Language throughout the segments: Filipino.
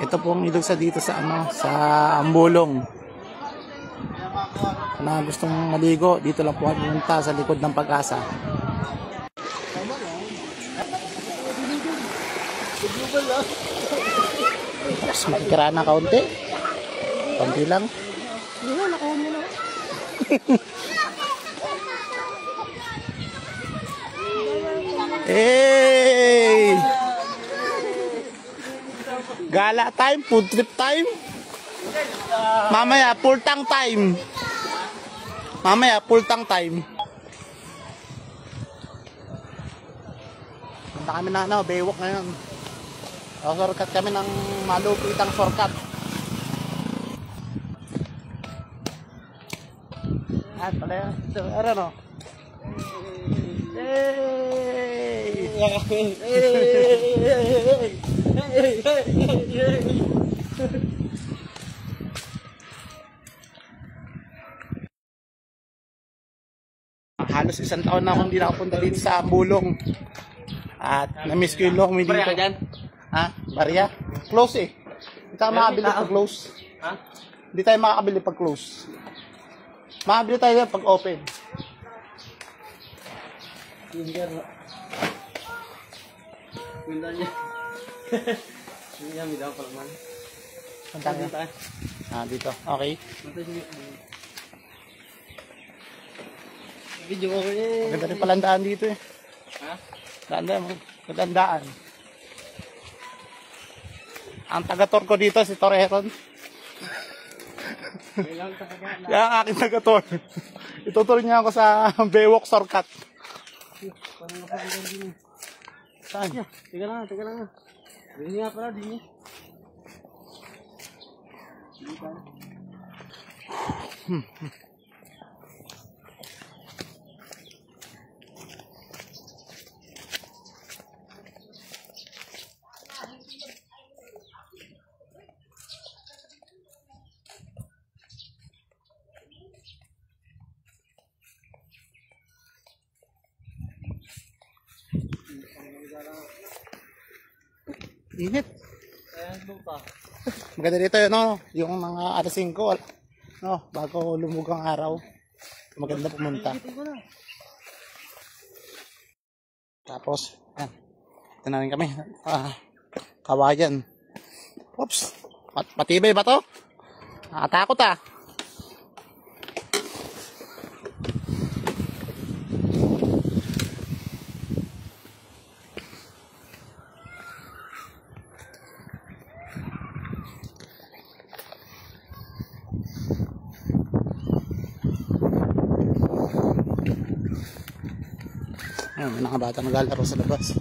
Ito pong ilog sa dito sa ano, sa Ambulong. Na gustong maligo, dito lang po pumunta sa likod ng Pag-asa. Tapos makikira na kaunti. Kaunti lang. Hey! Gala time, food trip time. Mamaya, full tank time. Mamaya, full tank time. Punta kami na ano, Baywalk ngayon. Shortcut kami ng malupitang shortcut. At pala yan. Ito, ano? Hey! Halos isang taon na akong hindi nakapunta dito sa Ambulong. At na-miss ko yung Longme dito. Ha? Barya? Close eh. Hindi tayo makakabili pag close. Ha? Hindi tayo makakabili pag close. Makakabili tayo pag open. Ganda niya. Hindi niya midaw pa naman. Punta niya. Dito. Okay. Video ko eh. Maganda rin palang daan dito eh. Ha? Magandaan. Ang taga-tour ko dito si Torrejon. Yan ang aking taga-tour. Itutur niya ako sa Baywalk shortcut. Saan? Teka lang. Dini nga pala, dini. Init. Ayan, lupa. Maganda dito yun, no? Yung mga alas 5, no? Bago lumug ang araw. Maganda pumunta. Tapos, yan. Ito na rin kami. Kawayan. Oops. Matibay ba to? Nakatakot ah. Ayun, may mga bata maglalaro sa labas.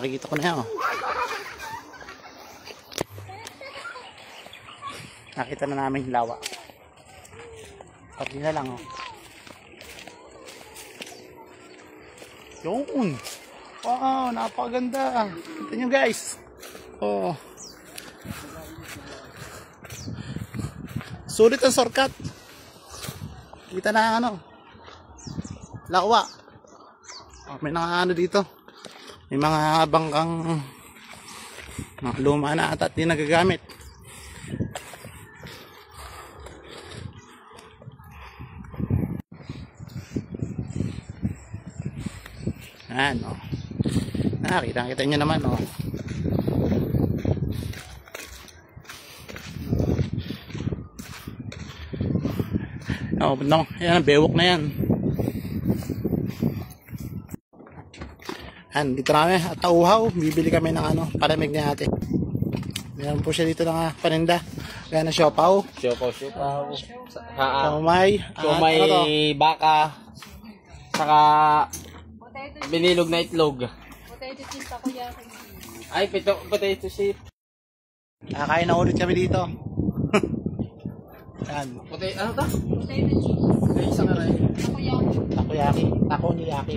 Nakikita ko na yan. Nakita na namin yung lawa. Pati na lang. Yun. Wow, napakaganda. Kita nyo guys. Oh. Sulit ang shortcut. Kita na ano. Lawa. Oh, may ano dito. May mga bangkang mga luma na at di nagagamit. Yan, oh. Nakita nyo naman, oh. Oh, no, yan, Baywalk na yan. Yan, dito namin at tauhaw, bibili kami ng ano, palamig ni ate. Meron po siya dito ng paninda. Kaya na siopaw. Siopaw. Siomay. Siomay baka. Saka binilog na itlog. Potato chips ako yan. Ay, potato chip. Kakain na ulit kami dito. Yan. Ano to? Potato chips. Ay, isang aray. Takoyaki. Takoyaki. Takoniyaki.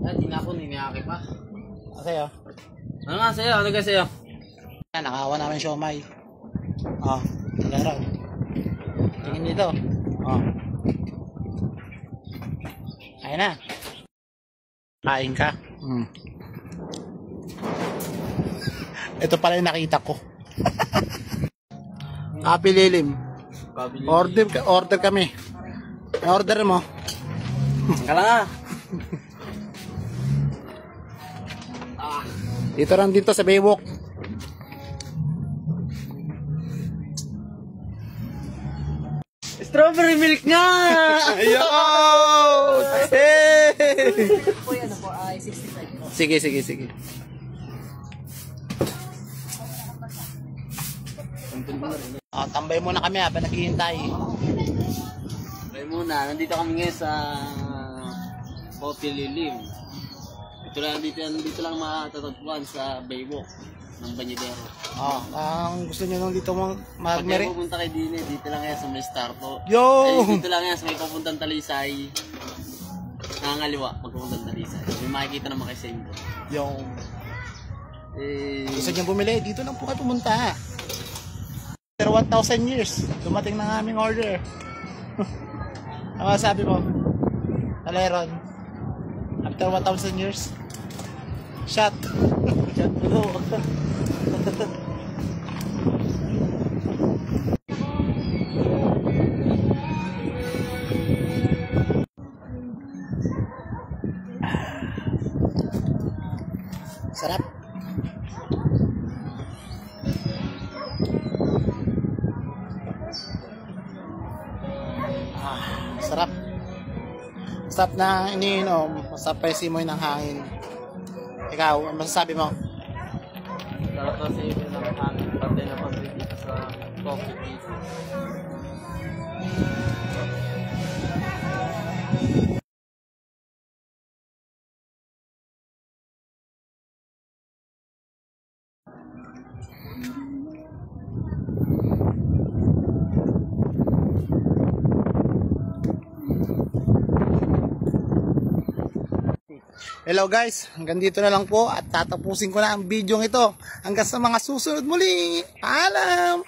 Ay, di na ako niniyaki pa. Sa'yo? Ano nga sa'yo? Ano ka sa'yo? Yan, nakawa namin siomay. Oh. Laro. Tingin dito. Oh. Ayun na. Kain ka. Ito pala yung nakita ko. Happy Lilim. Order kami. Order mo. Kala nga. Dito lang dito sa Baywalk. Strawberry milk nga! Ayun! Hey! Po yan po ay 65 po. Sige, sige, sige. Tambay muna kami habang naghihintay. Tayo muna, nandito kami ngayon sa Hotel Lilim. Ito lang matatagpuan sa Baywalk ng Banyedero. Ang gusto niyo nung dito Pag magmeri. kayo pupunta kay Dine, dito lang yan sa may Starto. Yo! Dito lang yan sa may papuntang Talisay. Nangangaliwa pag papuntang Talisay. May makikita naman kay Sendo. Yo! Gusto niyo bumili? Dito lang po kayo pumunta. After 1,000 years, dumating na ang aming order. Ano sabi mo? Aleron. After 1,000 years. Shot. Chat mo. Sarap. Sarap. Sarap na iniinom. Masarap pa yung simoy ng hangin. Ikaw, ano masasabi mo? Sarap kasi yun ang hangin. Pati na pag-dito sa coffee dito. Hello guys, hanggang dito na lang po at tatapusin ko na ang video ito. Hanggang sa mga susunod muli. Paalam!